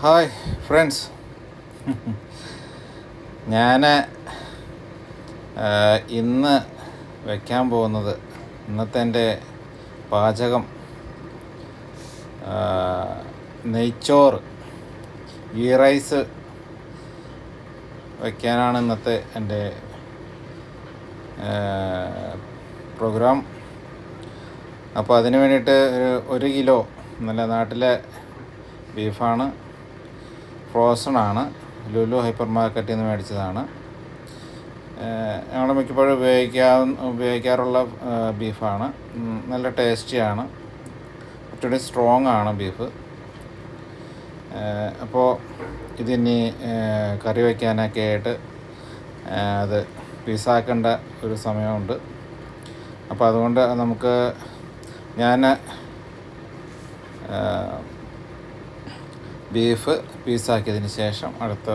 Hi friends, ഞാൻ ഇന്ന് വയ്ക്കാൻ പോകുന്നത് ഇന്നത്തെ എൻ്റെ പാചകം നെയ്ച്ചോറ് ഗീ റൈസ് വയ്ക്കാനാണ് ഇന്നത്തെ എൻ്റെ പ്രോഗ്രാം. അപ്പോൾ അതിന് വേണ്ടിയിട്ട് ഒരു കിലോ നല്ല നാട്ടിലെ ബീഫാണ്, ഫ്രോസണാണ്, ലുലു ഹൈപ്പർ മാർക്കറ്റിൽ നിന്ന് മേടിച്ചതാണ്. ഞങ്ങൾ മിക്കപ്പോഴും ഉപയോഗിക്കാറുള്ള ബീഫാണ്. നല്ല ടേസ്റ്റിയാണ്, കുറച്ചുകൂടി സ്ട്രോങ് ആണ് ബീഫ്. അപ്പോൾ ഇതിനി കറി വയ്ക്കാനൊക്കെ ആയിട്ട് അത് പീസാക്കേണ്ട ഒരു സമയമുണ്ട്. അപ്പോൾ അതുകൊണ്ട് ഞാൻ ബീഫ് പീസാക്കിയതിന് ശേഷം അടുത്ത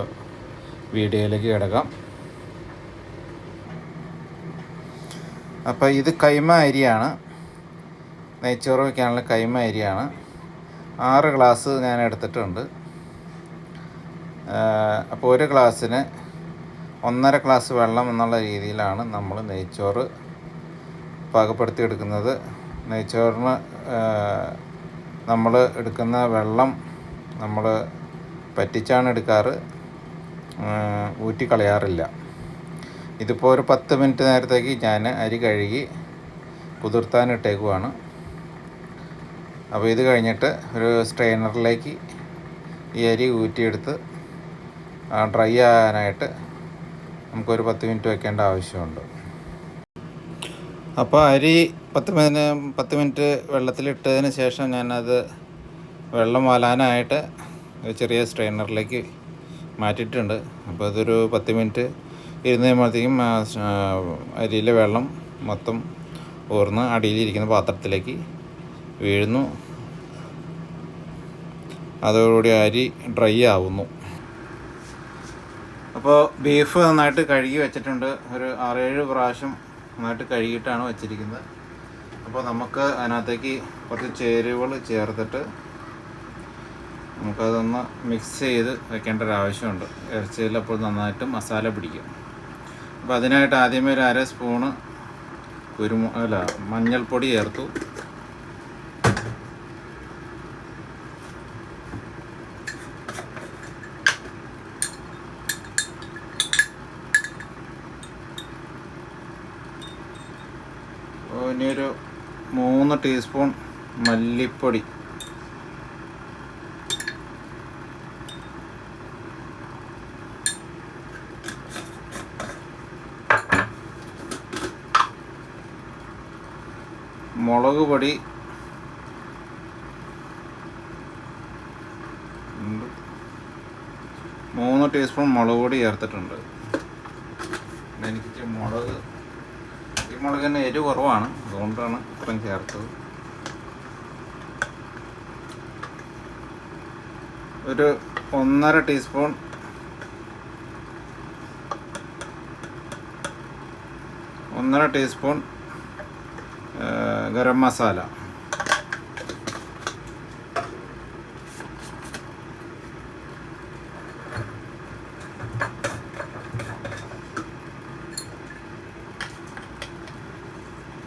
വീഡിയോയിലേക്ക് കിടക്കാം. അപ്പോൾ ഇത് കൈമ അരിയാണ്, നെയ്ച്ചോറ് വയ്ക്കാനുള്ള കൈമ അരിയാണ്. 6 ഗ്ലാസ് ഞാൻ എടുത്തിട്ടുണ്ട്. അപ്പോൾ ഒരു ഗ്ലാസ്സിന് 1.5 ഗ്ലാസ് വെള്ളം എന്നുള്ള രീതിയിലാണ് നമ്മൾ നെയ്ച്ചോറ് പാകപ്പെടുത്തിയെടുക്കുന്നത്. നെയ്ച്ചോറിന് നമ്മൾ എടുക്കുന്ന വെള്ളം നമ്മൾ പറ്റിച്ചാണ് എടുക്കാറ്, ഊറ്റിക്കളയാറില്ല. ഇതിപ്പോൾ ഒരു 10 മിനിറ്റ് നേരത്തേക്ക് ഞാൻ അരി കഴുകി കുതിർത്താനിട്ടേക്കുവാണ്. അപ്പോൾ ഇത് കഴിഞ്ഞിട്ട് ഒരു സ്ട്രെയിനറിലേക്ക് ഈ അരി ഊറ്റിയെടുത്ത് ഡ്രൈ ആകാനായിട്ട് നമുക്കൊരു 10 മിനിറ്റ് വയ്ക്കേണ്ട ആവശ്യമുണ്ട്. അപ്പോൾ അരി 10 മിനിറ്റ് വെള്ളത്തിലിട്ടതിന് ശേഷം ഞാനത് വെള്ളം വാലാനായിട്ട് ചെറിയ സ്ട്രെയിനറിലേക്ക് മാറ്റിയിട്ടുണ്ട്. അപ്പോൾ അതൊരു 10 മിനിറ്റ് ഇരുന്ന് കഴിയുമ്പോഴത്തേക്കും അരിയിലെ വെള്ളം മൊത്തം ഊർന്ന് അടിയിലിരിക്കുന്ന പാത്രത്തിലേക്ക് വീഴുന്നു. അതോടുകൂടി അരി ഡ്രൈ ആവുന്നു. അപ്പോൾ ബീഫ് നന്നായിട്ട് കഴുകി വെച്ചിട്ടുണ്ട്. ഒരു 6-7 പ്രാവശ്യം നന്നായിട്ട് കഴുകിയിട്ടാണ് വെച്ചിരിക്കുന്നത്. അപ്പോൾ നമുക്ക് അതിനകത്തേക്ക് കുറച്ച് ചേരുവകൾ ചേർത്തിട്ട് നമുക്കതൊന്ന് മിക്സ് ചെയ്ത് വെക്കേണ്ട ഒരു ആവശ്യമുണ്ട്. ഇറച്ചിയിൽ അപ്പോൾ നന്നായിട്ട് മസാല പിടിക്കും. അപ്പോൾ അതിനായിട്ട് ആദ്യമേ ഒരു 1/2 സ്പൂണ് മഞ്ഞൾപ്പൊടി ചേർത്തു. ഇനിയൊരു 3 ടീസ്പൂൺ മല്ലിപ്പൊടി, മുളക് പൊടി 3 ടീസ്പൂൺ മുളക് പൊടി ചേർത്തിട്ടുണ്ട്. എനിക്ക് ഈ മുളകിന് എരിവ് കുറവാണ്, അതുകൊണ്ടാണ് ഇത്രയും ചേർത്തത്. ഒരു 1.5 ടീസ്പൂൺ ഗരം മസാല,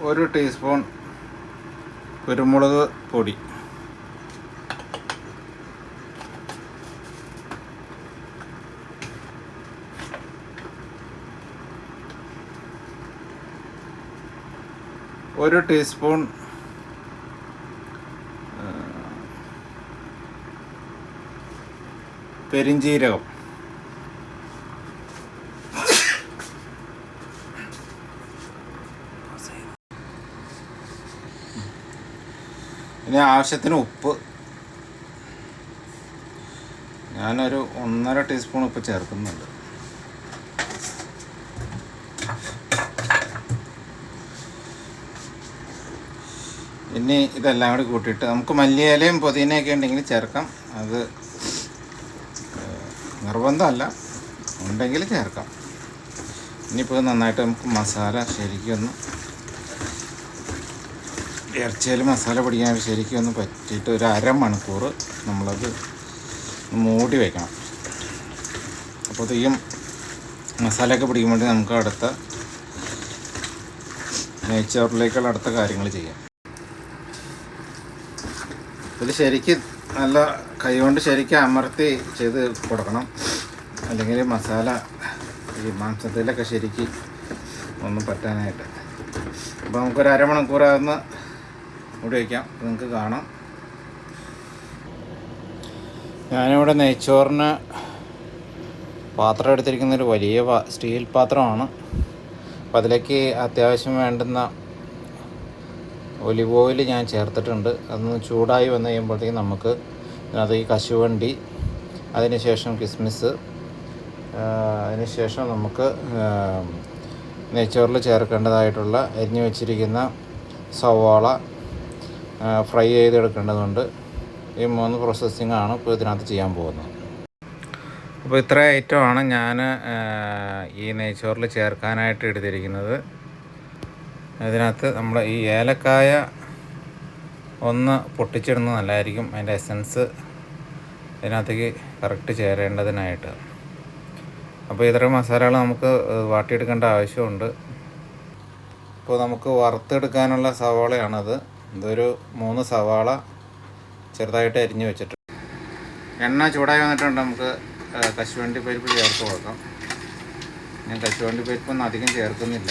ഒരു ടീസ്പൂൺ കുരുമുളക് പൊടി, ഒരു ടീസ്പൂൺ പെരിഞ്ജീരകം, ഇനി ആവശ്യത്തിന് ഉപ്പ്. ഞാനൊരു 1.5 ടീസ്പൂൺ ഉപ്പ് ചേർക്കുന്നുണ്ട്. ഇനി ഇതെല്ലാം കൂടി കൂട്ടിയിട്ട് നമുക്ക് മല്ലിയിലയും പുതിനയൊക്കെ ഉണ്ടെങ്കിൽ ചേർക്കാം. അത് നിർബന്ധമല്ല, ഉണ്ടെങ്കിൽ ചേർക്കാം. ഇനിയിപ്പോൾ നന്നായിട്ട് നമുക്ക് മസാല ശരിക്കൊന്ന് ഇറച്ചിയിൽ മസാല പിടിക്കാൻ ശരിക്കും ഒന്ന് പറ്റിയിട്ട് ഒരു 1/2 മണിക്കൂർ നമ്മളത് മൂടി വയ്ക്കണം. അപ്പോൾ തീയും മസാലയൊക്കെ പിടിക്കുമ്പോൾ നമുക്ക് അടുത്ത നെയ്ച്ചോറിലേക്കുള്ള അടുത്ത കാര്യങ്ങൾ ചെയ്യാം. ഇത് ശരിക്കും നല്ല കൈകൊണ്ട് ശരിക്കും അമർത്തി ചെയ്ത് കൊടുക്കണം, അല്ലെങ്കിൽ മസാല ഈ മാംസത്തിലൊക്കെ ശരിക്ക് ഒന്നും പറ്റാനായിട്ട്. അപ്പോൾ നമുക്കൊരു അരമണിക്കൂർ അതൊന്ന് മൂടി വയ്ക്കാം. നിങ്ങൾക്ക് കാണാം. ഞാനിവിടെ നെയ്ച്ചോറിന് പാത്രം എടുത്തിരിക്കുന്നൊരു വലിയ സ്റ്റീൽ പാത്രമാണ്. അപ്പോൾ അതിലേക്ക് അത്യാവശ്യം വേണ്ടുന്ന ഒലിവ് ഓയിൽ ഞാൻ ചേർത്തിട്ടുണ്ട്. അതൊന്ന് ചൂടായി വന്നു കഴിയുമ്പോഴത്തേക്കും നമുക്ക് അത് ഈ കശുവണ്ടി, അതിനുശേഷം കിസ്മിസ്, അതിനുശേഷം നമുക്ക് നെയ്ച്ചോറിൽ ചേർക്കേണ്ടതായിട്ടുള്ള അരിഞ്ഞു വെച്ചിരിക്കുന്ന സവാള ഫ്രൈ ചെയ്തെടുക്കേണ്ടതുണ്ട്. ഈ 3 പ്രോസസ്സിങ്ങാണ് ഇപ്പോൾ ഇതിനകത്ത് ചെയ്യാൻ പോകുന്നത്. അപ്പോൾ ഇത്ര ഐറ്റമാണ് ഞാൻ ഈ നെയ്ച്ചോറിൽ ചേർക്കാനായിട്ട് എടുത്തിരിക്കുന്നത്. ഇതിനകത്ത് നമ്മൾ ഈ ഏലക്കായ ഒന്ന് പൊട്ടിച്ചിടുന്നത് നല്ലതായിരിക്കും, അതിൻ്റെ എസൻസ് ഇതിനകത്തേക്ക് കറക്റ്റ് ചേരേണ്ടതിനായിട്ട്. അപ്പോൾ ഇത്രയും മസാലകൾ നമുക്ക് വാട്ടിയെടുക്കേണ്ട ആവശ്യമുണ്ട്. ഇപ്പോൾ നമുക്ക് വറുത്തെടുക്കാനുള്ള സവാളയാണത്. ഇതൊരു 3 സവാള ചെറുതായിട്ട് അരിഞ്ഞ് വെച്ചിട്ടുണ്ട്. എണ്ണ ചൂടായി വന്നിട്ടുണ്ട്. നമുക്ക് കശുവണ്ടി പരിപ്പ് ചേർത്ത് കൊടുക്കാം. ഞാൻ കശുവണ്ടി പരിപ്പൊന്നും അധികം ചേർക്കുന്നില്ല.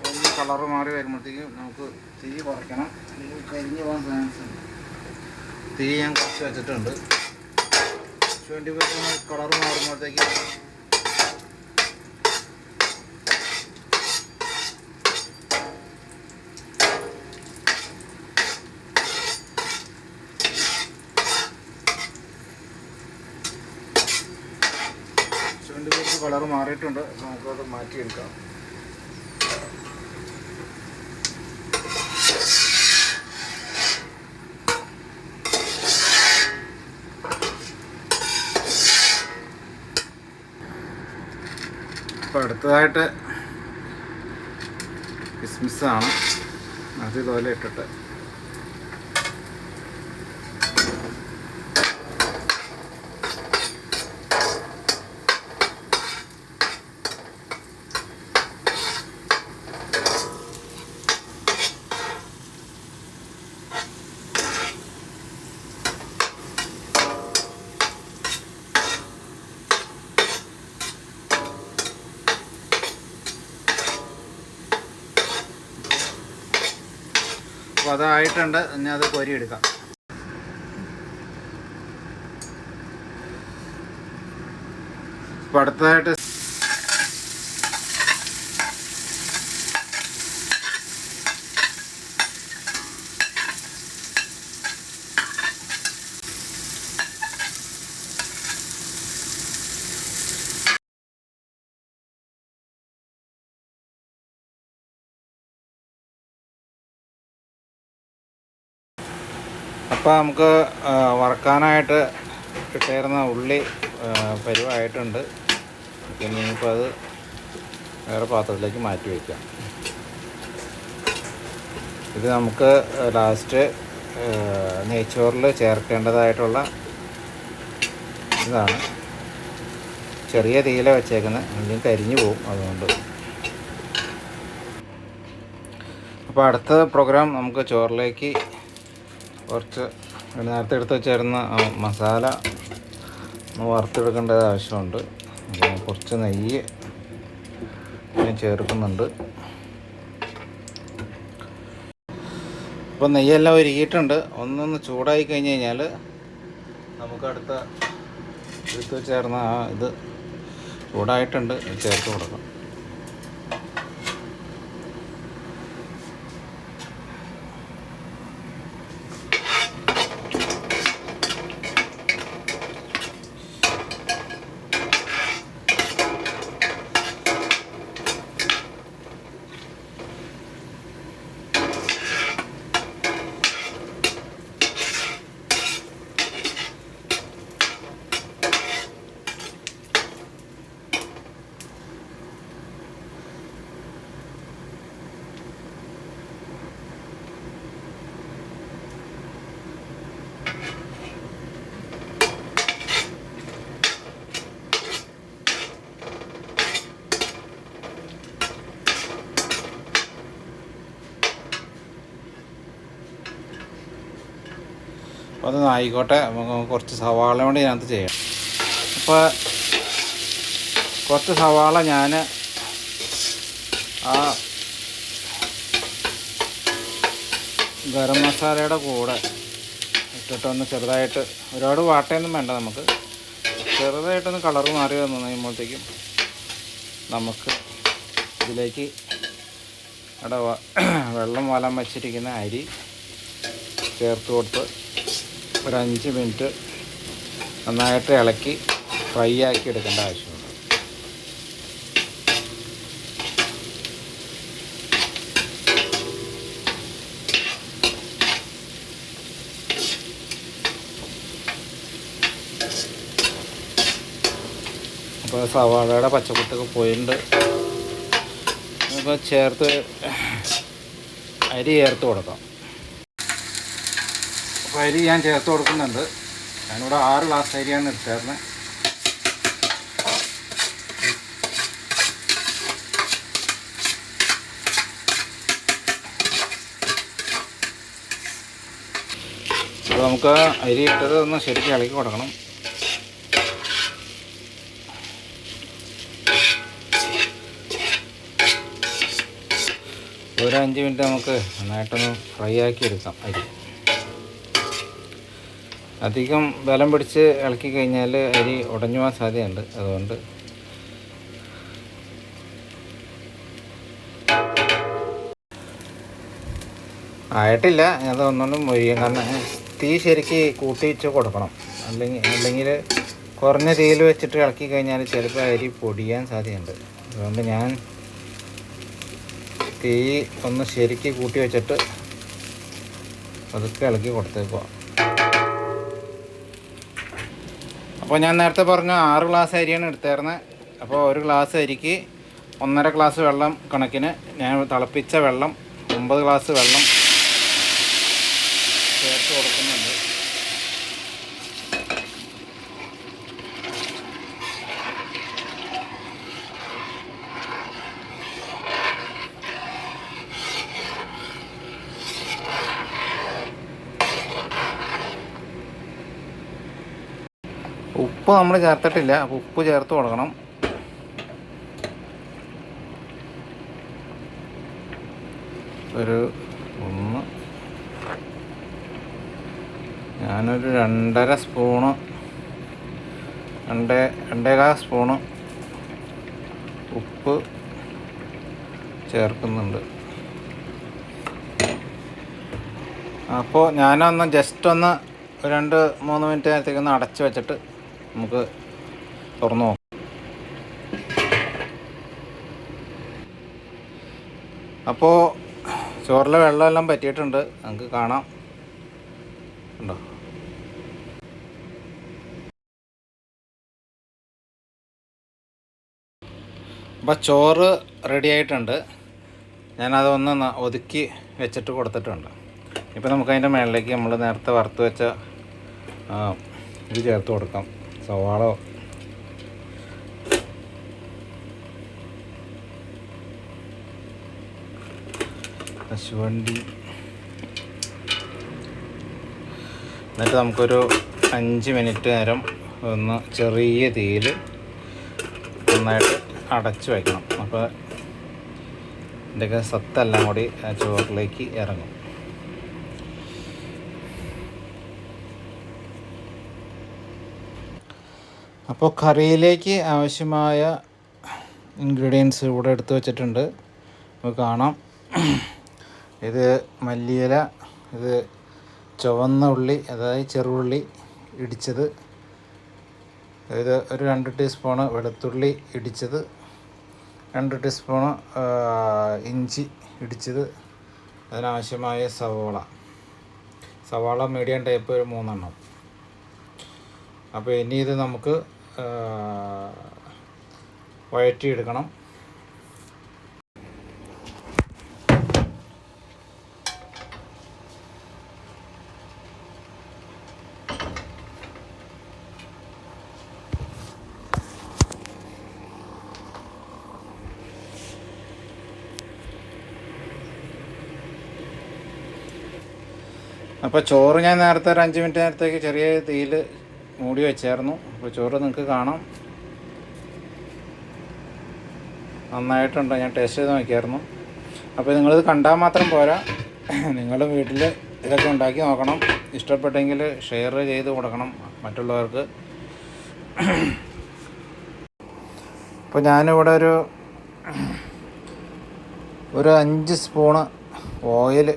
ഒന്ന് കളറ് മാറി വരുമ്പോഴത്തേക്കും നമുക്ക് തീ കുറയ്ക്കണം, അല്ലെങ്കിൽ കരിഞ്ഞ് പോകാൻ ചാൻസ് ഉണ്ട്. തീ ഞാൻ കുറച്ച് വെച്ചിട്ടുണ്ട്. കശുവണ്ടി പരിപ്പ് കളറ് മാറുമ്പോഴത്തേക്ക് കളറ് മാറിയിട്ടുണ്ട്. നമുക്കത് മാറ്റിയെടുക്കാം. അപ്പോൾ അടുത്തതായിട്ട് കിസ്മിസാണ്. അത് ഇതുപോലെ ഇട്ടിട്ട് അപ്പോൾ അതായിട്ടുണ്ട്. ഇനി അത് കോരിയെടുക്കാം. അപ്പോൾ അടുത്തതായിട്ട് അപ്പോൾ നമുക്ക് വറക്കാനായിട്ട് ഇട്ടേരുന്ന ഉള്ളി പരുവായിട്ടുണ്ട്. പിന്നെ ഇനിയിപ്പോൾ അത് വേറെ പാത്രത്തിലേക്ക് മാറ്റി വയ്ക്കാം. ഇത് നമുക്ക് ലാസ്റ്റ് നെയ്ച്ചോറിൽ ചേർക്കേണ്ടതായിട്ടുള്ള ഇതാണ്. ചെറിയ തീയില വെച്ചേക്കുന്നത്, അല്ലെങ്കിൽ കരിഞ്ഞു പോകും. അതുകൊണ്ട് അപ്പോൾ അടുത്ത പ്രോഗ്രാം നമുക്ക് ചോറിലേക്ക് കുറച്ച് നേരത്തെ എടുത്ത് വെച്ചിരുന്ന മസാല വറുത്തെടുക്കേണ്ടത് ആവശ്യമുണ്ട്. കുറച്ച് നെയ്യ് ഞാൻ ചേർക്കുന്നുണ്ട്. അപ്പോൾ നെയ്യെല്ലാം ഒരുക്കിയിട്ടുണ്ട്. ഒന്നൊന്ന് ചൂടായി കഴിഞ്ഞ് കഴിഞ്ഞാൽ നമുക്ക് അടുത്ത എടുത്ത് വെച്ചേർന്ന ഇത് ചൂടായിട്ടുണ്ട്, ചേർത്ത് കൊടുക്കാം. അപ്പോൾ അത് ആയിക്കോട്ടെ. നമുക്ക് കുറച്ച് സവാള കൊണ്ട് ഇതിനകത്ത് ചെയ്യാം. അപ്പോൾ കുറച്ച് സവാള ഞാൻ ആ ഗരം മസാലയുടെ കൂടെ ഇട്ടിട്ടൊന്ന് ചെറുതായിട്ട്, ഒരുപാട് വാട്ടയൊന്നും വേണ്ട, നമുക്ക് ചെറുതായിട്ടൊന്ന് കളറ് മാറി വന്നു കഴിയുമ്പോഴത്തേക്കും നമുക്ക് ഇതിലേക്ക് അവിടെ വെള്ളം വാലാൻ വച്ചിരിക്കുന്ന അരി ചേർത്ത് കൊടുത്ത് ഒരു 5 മിനിറ്റ് നന്നായിട്ട് ഇളക്കി ഫ്രൈ ആക്കി എടുക്കേണ്ട ആവശ്യമുണ്ട്. അപ്പോൾ സവാളയുടെ പച്ചക്കുത്തൊക്കെ പോയിട്ടുണ്ട്. ഇപ്പോൾ അരി ചേർത്ത് കൊടുക്കാം. അപ്പോൾ അരി ഞാൻ ചേർത്ത് കൊടുക്കുന്നുണ്ട്. ഞാനിവിടെ 6 ഗ്ലാസ് അരിയാണ് എടുത്തേർന്നത്. അപ്പോൾ നമുക്ക് അരി ഇട്ടത് ഒന്ന് ശരിക്കും ഇളക്കി കൊടുക്കണം. ഒരു 5 മിനിറ്റ് നമുക്ക് നന്നായിട്ടൊന്ന് ഫ്രൈ ആക്കി എടുക്കാം. അരി അധികം ബലം പിടിച്ച് ഇളക്കി കഴിഞ്ഞാൽ അരി ഉടഞ്ഞു പോകാൻ സാധ്യതയുണ്ട്. അതുകൊണ്ട് ആയിട്ടില്ല, അത് ഒന്നുകൊണ്ടും മൊഴിയും. കാരണം തീ ശരിക്ക് കൂട്ടി വെച്ച് കൊടുക്കണം. അല്ലെങ്കിൽ കുറഞ്ഞ തീയിൽ വെച്ചിട്ട് ഇളക്കി കഴിഞ്ഞാൽ ചിലപ്പോൾ അരി പൊടിയാൻ സാധ്യതയുണ്ട്. അതുകൊണ്ട് ഞാൻ തീ ഒന്ന് ശരിക്ക് കൂട്ടി വെച്ചിട്ട് അതൊക്കെ ഇളക്കി കൊടുത്തേക്കുക. അപ്പോൾ ഞാൻ നേരത്തെ പറഞ്ഞു 6 ഗ്ലാസ് അരിയാണ് എടുത്തേർന്നത്. അപ്പോൾ ഒരു ഗ്ലാസ് അരിക്ക് 1.5 ഗ്ലാസ് വെള്ളം കണക്കിന് ഞാൻ തിളപ്പിച്ച വെള്ളം 9 ഗ്ലാസ് വെള്ളം ചേർത്ത് കൊടുക്കുന്നുണ്ട്. ഉപ്പ് നമ്മൾ ചേർത്തിട്ടില്ല. അപ്പോൾ ഉപ്പ് ചേർത്ത് കൊടുക്കണം. ഞാനൊരു 2.5 സ്പൂണ് 2.25 സ്പൂണ് ഉപ്പ് ചേർക്കുന്നുണ്ട്. അപ്പോൾ ഞാനൊന്ന് ജസ്റ്റ് ഒന്ന് 2-3 മിനിറ്റ് നേരത്തേക്കൊന്ന് അടച്ച് വെച്ചിട്ട് നമുക്ക് തുറന്നു നോക്കാം. അപ്പോൾ ചോറിലെ വെള്ളമെല്ലാം പറ്റിയിട്ടുണ്ട്, നമുക്ക് കാണാം. ഉണ്ടോ? അപ്പോൾ ചോറ് റെഡി ആയിട്ടുണ്ട്. ഞാനതൊന്ന് ഒതുക്കി വെച്ചിട്ട് കൊടുത്തിട്ടുണ്ട്. ഇപ്പോൾ നമുക്കതിൻ്റെ മുകളിലേക്ക് നമ്മൾ നേരത്തെ വറുത്ത് വെച്ച ഇത് ചേർത്ത് കൊടുക്കാം. സവാള, കശുവണ്ടി, എന്നിട്ട് നമുക്കൊരു 5 മിനിറ്റ് നേരം ഒന്ന് ചെറിയ തീയിൽ നന്നായിട്ട് അടച്ചു വയ്ക്കണം. അപ്പോൾ ഇതിൻ്റെയൊക്കെ സത്തെല്ലാം കൂടി ആ ചോറിലേക്ക് ഇറങ്ങും. അപ്പോൾ കറിയിലേക്ക് ആവശ്യമായ ഇൻഗ്രീഡിയൻസ് ഇവിടെ എടുത്ത് വെച്ചിട്ടുണ്ട്, നമുക്ക് കാണാം. ഇത് മല്ലിയില, ഇത് ചുവന്ന ഉള്ളി, അതായത് ചെറുള്ളി ഇടിച്ചത്, ഇത് ഒരു 2 ടീസ്പൂണ് വെളുത്തുള്ളി ഇടിച്ചത്, 2 ടീസ്പൂണ് ഇഞ്ചി ഇടിച്ചത്, അതിനാവശ്യമായ സവാള മീഡിയം ടൈപ്പ് ഒരു 3 എണ്ണം. അപ്പോൾ ഇനി ഇത് നമുക്ക് വഴറ്റിയെടുക്കണം. അപ്പോൾ ചോറ് ഞാൻ നേരത്തെ ഒരു 5 മിനിറ്റ് നേരത്തേക്ക് ചെറിയ തീയിൽ മൂടി വെച്ചായിരുന്നു. അപ്പോൾ ചോറ് നിങ്ങൾക്ക് കാണാം, നന്നായിട്ടുണ്ട്. ഞാൻ ടേസ്റ്റ് ചെയ്ത് നോക്കിയായിരുന്നു. അപ്പോൾ നിങ്ങളിത് കണ്ടാൽ മാത്രം പോരാ, നിങ്ങളും വീട്ടിൽ ഇതൊക്കെ ഉണ്ടാക്കി നോക്കണം. ഇഷ്ടപ്പെട്ടെങ്കിൽ ഷെയർ ചെയ്ത് കൊടുക്കണം മറ്റുള്ളവർക്ക്. ഇപ്പോൾ ഞാനിവിടെ ഒരു 5 സ്പൂണ് ഓയിൽ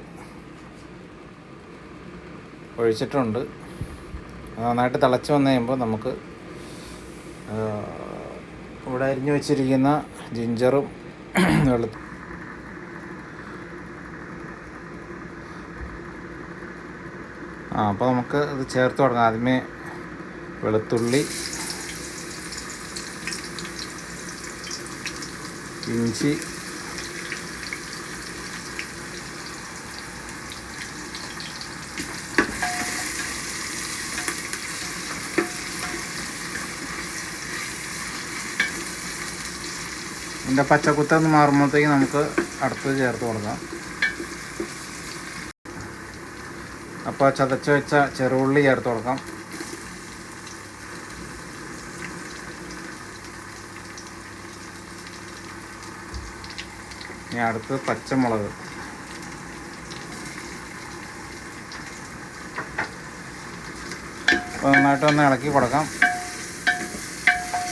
ഒഴിച്ചിട്ടുണ്ട്. നന്നായിട്ട് തിളച്ച് വന്നു കഴിയുമ്പോൾ നമുക്ക് ഇവിടെ അരിഞ്ഞു വെച്ചിരിക്കുന്ന ജിഞ്ചറും അപ്പോൾ നമുക്ക് ഇത് ചേർത്ത് കൊടുക്കാം. ആദ്യമേ വെളുത്തുള്ളി, ഇഞ്ചി, ഇതിൻ്റെ പച്ചക്കുത്തൊന്ന് മാറുമ്പോഴത്തേക്ക് നമുക്ക് അടുത്തത് ചേർത്ത് കൊടുക്കാം. അപ്പോൾ ചതച്ച് വെച്ച ചെറുള്ളി ചേർത്ത് കൊടുക്കാം. ഇനി അടുത്ത് പച്ചമുളക്, അപ്പോൾ നന്നായിട്ടൊന്ന് ഇളക്കി കൊടുക്കാം.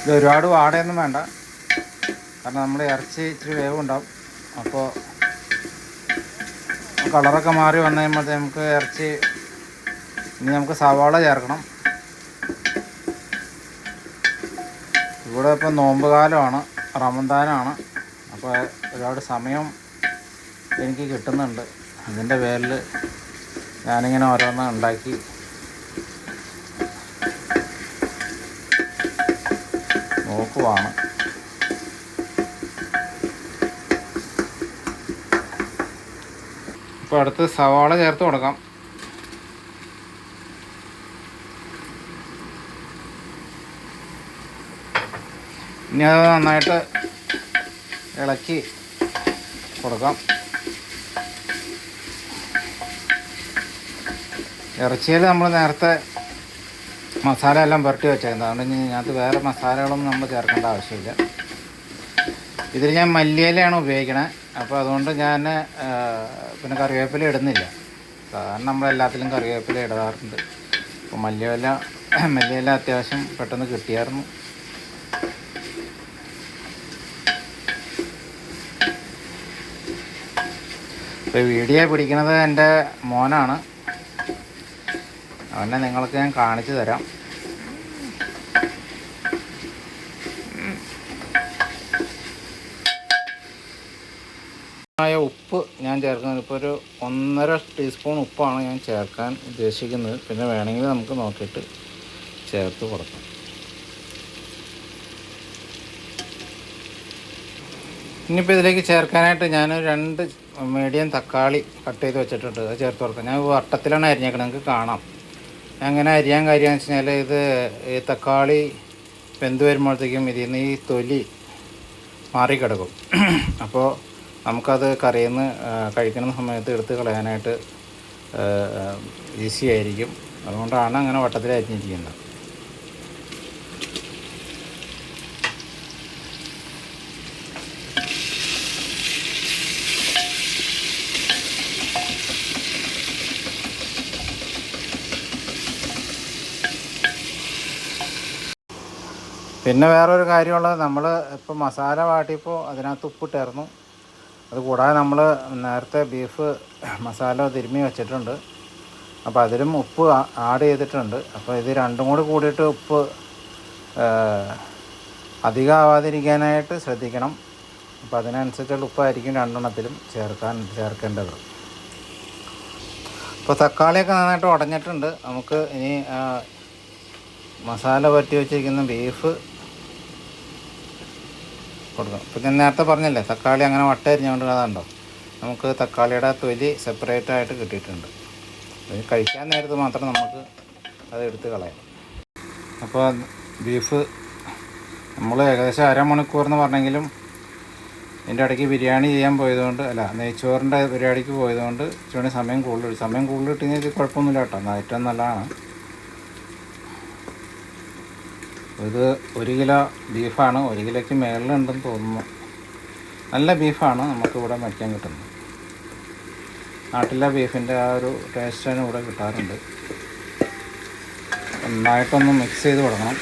ഇത് ഒരുപാട് വാടയൊന്നും വേണ്ട, കാരണം നമ്മൾ ഇറച്ചി ഇച്ചിരി വേവുണ്ടാവും. അപ്പോൾ കളറൊക്കെ മാറി വന്നു കഴിയുമ്പോഴത്തേ നമുക്ക് ഇറച്ചി, ഇനി നമുക്ക് സവാള ചേർക്കണം. ഇവിടെ ഇപ്പോൾ നോമ്പ് കാലമാണ്, റമദാനാണ്. അപ്പോൾ ഒരുപാട് സമയം എനിക്ക് കിട്ടുന്നുണ്ട്. അതിൻ്റെ പേരിൽ ഞാനിങ്ങനെ ഓരോന്ന് ഉണ്ടാക്കി നോക്കുവാണ്. ഇപ്പോൾ അടുത്ത് സവാള ചേർത്ത് കൊടുക്കാം. ഇനി അത് നന്നായിട്ട് ഇളക്കി കൊടുക്കാം. ഇറച്ചിയിൽ നമ്മൾ നേരത്തെ മസാല എല്ലാം പുരട്ടി വെച്ചേക്കുന്നത്, അതുകൊണ്ട് ഇതിനകത്ത് വേറെ മസാലകളൊന്നും നമ്മൾ ചേർക്കേണ്ട ആവശ്യമില്ല. ഇതിൽ ഞാൻ മല്ലിയിലയാണ് ഉപയോഗിക്കണത്. അപ്പോൾ അതുകൊണ്ട് ഞാൻ പിന്നെ കറിവേപ്പില ഇടുന്നില്ല. സാധാരണ നമ്മളെല്ലാത്തിലും കറിവേപ്പില ഇടാറുണ്ട്. അപ്പോൾ മല്ലിയില അത്യാവശ്യം പെട്ടെന്ന് കിട്ടിയായിരുന്നു. ഇപ്പോൾ വീഡിയോ പിടിക്കുന്നത് എൻ്റെ മോനാണ്. അവനെ നിങ്ങൾക്ക് ഞാൻ കാണിച്ചു തരാം. ഉപ്പ് ഞാൻ ചേർക്കുന്നത് ഇപ്പോൾ ഒരു 1.5 ടീസ്പൂൺ ഉപ്പാണ് ഞാൻ ചേർക്കാൻ ഉദ്ദേശിക്കുന്നത്. പിന്നെ വേണമെങ്കിൽ നമുക്ക് നോക്കിയിട്ട് ചേർത്ത് കൊടുക്കാം. ഇനിയിപ്പോൾ ഇതിലേക്ക് ചേർക്കാനായിട്ട് ഞാനൊരു 2 മീഡിയം തക്കാളി കട്ട് ചെയ്ത് വെച്ചിട്ടുണ്ട്, അത് ചേർത്ത് കൊടുക്കാം. ഞാൻ വട്ടത്തിലാണ് അരിഞ്ഞേക്കുന്നത്, നിങ്ങൾക്ക് കാണാം. അങ്ങനെ അരിയാൻ കാര്യമെന്ന് വെച്ച് കഴിഞ്ഞാൽ ഈ തക്കാളി വെന്ത് വരുമ്പോഴത്തേക്കും ഇതിൽ നിന്ന് ഈ തൊലി മാറിക്കിടക്കും. അപ്പോൾ നമുക്കത് കറിയിൽ നിന്ന് കഴിക്കുന്ന സമയത്ത് എടുത്ത് കളയാനായിട്ട് ഈസി ആയിരിക്കും. അതുകൊണ്ടാണ് അങ്ങനെ വട്ടത്തിൽ അരിഞ്ഞിരിക്കുന്നത്. പിന്നെ വേറൊരു കാര്യമുള്ളത്, നമ്മൾ ഇപ്പോൾ മസാല വാട്ടിയപ്പോൾ അതിനകത്ത് ഉപ്പിട്ടായിരുന്നു. അതുകൂടാതെ നമ്മൾ നേരത്തെ ബീഫ് മസാല തിരുമ്മി വെച്ചിട്ടുണ്ട്. അപ്പോൾ അതിലും ഉപ്പ് ആഡ് ചെയ്തിട്ടുണ്ട്. അപ്പോൾ ഇത് രണ്ടും കൂടി കൂടിയിട്ട് ഉപ്പ് അധികം ആവാതിരിക്കാനായിട്ട് ശ്രദ്ധിക്കണം. അപ്പോൾ അതിനനുസരിച്ചുള്ള ഉപ്പായിരിക്കും രണ്ടെണ്ണത്തിലും ചേർക്കേണ്ടത്. ഇപ്പോൾ തക്കാളിയൊക്കെ നന്നായിട്ട് ഉടഞ്ഞിട്ടുണ്ട്. നമുക്ക് ഇനി മസാല പറ്റി വെച്ചിരിക്കുന്ന ബീഫ് കൊടുക്കാം. ഇപ്പോൾ ഞാൻ നേരത്തെ പറഞ്ഞില്ലേ, തക്കാളി അങ്ങനെ വട്ട അരിഞ്ഞുകൊണ്ട് അതുണ്ടോ, നമുക്ക് തക്കാളിയുടെ തൊലി സെപ്പറേറ്റ് ആയിട്ട് കിട്ടിയിട്ടുണ്ട്. അത് കഴിക്കാൻ നേരത്ത് മാത്രം നമുക്ക് അത് എടുത്ത് കളയാം. അപ്പോൾ ബീഫ് നമ്മൾ ഏകദേശം 1/2 മണിക്കൂർ എന്ന് പറഞ്ഞെങ്കിലും ഇതിൻ്റെ ഇടയ്ക്ക് ബിരിയാണി ചെയ്യാൻ പോയതുകൊണ്ട് നെയ്ച്ചോറിൻ്റെ പരിപാടിക്ക് പോയതുകൊണ്ട് ഇച്ചിരി സമയം കൂടുതൽ കിട്ടിയെങ്കിൽ ഇത് കുഴപ്പമൊന്നുമില്ല കേട്ടോ, ഏറ്റവും നല്ലതാണ്. ഇത് 1 കിലോ ബീഫാണ്, 1 കിലോയ്ക്ക് മേളിലുണ്ടെന്ന് തോന്നുന്നു. നല്ല ബീഫാണ് നമുക്കിവിടെ മേടിക്കാൻ കിട്ടുന്നത്. നാട്ടിലെ ബീഫിൻ്റെ ആ ഒരു ടേസ്റ്റാണ് ഇവിടെ കിട്ടാറുണ്ട്. നന്നായിട്ടൊന്ന് മിക്സ് ചെയ്ത് കൊടുക്കണം.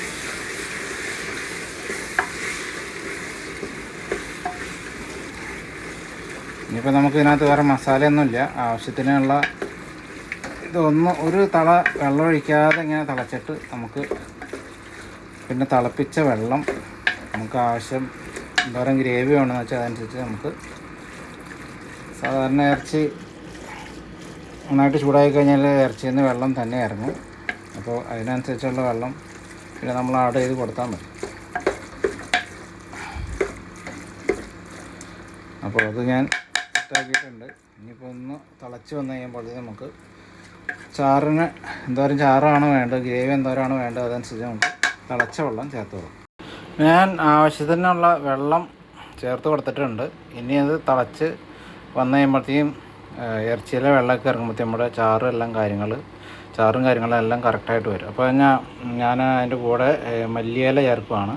ഇനിയിപ്പോൾ നമുക്ക് ഇതിനകത്ത് വേറെ മസാലയൊന്നുമില്ല, ആവശ്യത്തിനുള്ള ഒരു തള വെള്ളം ഒഴിക്കാതെ ഇങ്ങനെ തിളച്ചിട്ട് നമുക്ക് പിന്നെ തിളപ്പിച്ച വെള്ളം നമുക്ക് ആവശ്യം എന്തോരം ഗ്രേവി വേണമെന്ന് വെച്ചാൽ അതനുസരിച്ച് നമുക്ക് സാധാരണ ഇറച്ചി നന്നായിട്ട് ചൂടായി കഴിഞ്ഞാൽ ഇറച്ചിയിൽ നിന്ന് വെള്ളം തന്നെ ഇറങ്ങും. അപ്പോൾ അതിനനുസരിച്ചുള്ള വെള്ളം പിന്നെ നമ്മൾ ആഡ് ചെയ്ത് കൊടുത്താൽ മതി. അപ്പോൾ അത് ഞാൻ സെറ്റാക്കിയിട്ടുണ്ട്. ഇനിയിപ്പോൾ ഒന്ന് തിളച്ച് വന്നു കഴിയുമ്പോഴത്തേക്ക് നമുക്ക് ചാറിന് എന്തോരം ചാറാണ് വേണ്ടത്, ഗ്രേവി എന്തോരമാണ് വേണ്ടത് അതനുസരിച്ച് നമുക്ക് തിളച്ച വെള്ളം ചേർത്ത് കൊടുക്കും. ഞാൻ ആവശ്യത്തിനുള്ള വെള്ളം ചേർത്ത് കൊടുത്തിട്ടുണ്ട്. ഇനി അത് തിളച്ച് വന്നു കഴിയുമ്പോഴത്തേക്കും ഇറച്ചിയിലെ വെള്ളമൊക്കെ ഇറങ്ങുമ്പോഴത്തേക്കും നമ്മുടെ ചാറും കാര്യങ്ങളെല്ലാം കറക്റ്റായിട്ട് വരും. അപ്പോൾ ഞാൻ അതിൻ്റെ കൂടെ മല്ലിയില ചേർക്കുകയാണ്.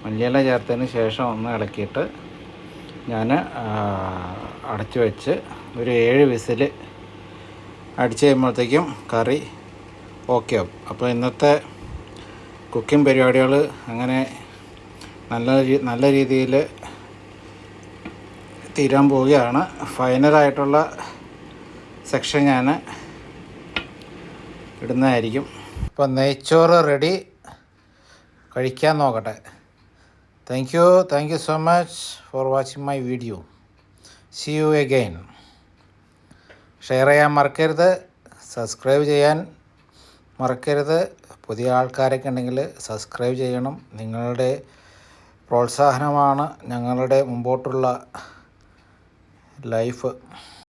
മല്ലിയില ചേർത്തതിന് ശേഷം ഒന്ന് ഇളക്കിയിട്ട് ഞാൻ അടച്ചു വെച്ച് ഒരു 7 വിസിൽ അടിച്ച് കഴിയുമ്പോഴത്തേക്കും കറി ഓക്കെ ആവും. അപ്പോൾ ഇന്നത്തെ കുക്കിംഗ് പരിപാടികൾ അങ്ങനെ നല്ല രീതിയിൽ തീരാൻ പോവുകയാണ്. ഫൈനലായിട്ടുള്ള സെക്ഷൻ ഞാൻ ഇടുന്നതായിരിക്കും. അപ്പോൾ നെയ്ച്ചോറ് റെഡി, കഴിക്കാൻ നോക്കട്ടെ. Thank you so much for watching my video. See you again. Share ചെയ്യാൻ മറക്കരുത്, സബ്സ്ക്രൈബ് ചെയ്യാൻ മറക്കരുത്. പുതിയ ആൾക്കാരൊക്കെ ഉണ്ടെങ്കിൽ സബ്സ്ക്രൈബ് ചെയ്യണം. നിങ്ങളുടെ പ്രോത്സാഹനമാണ് ഞങ്ങളുടെ മുമ്പോട്ടുള്ള ലൈഫ്.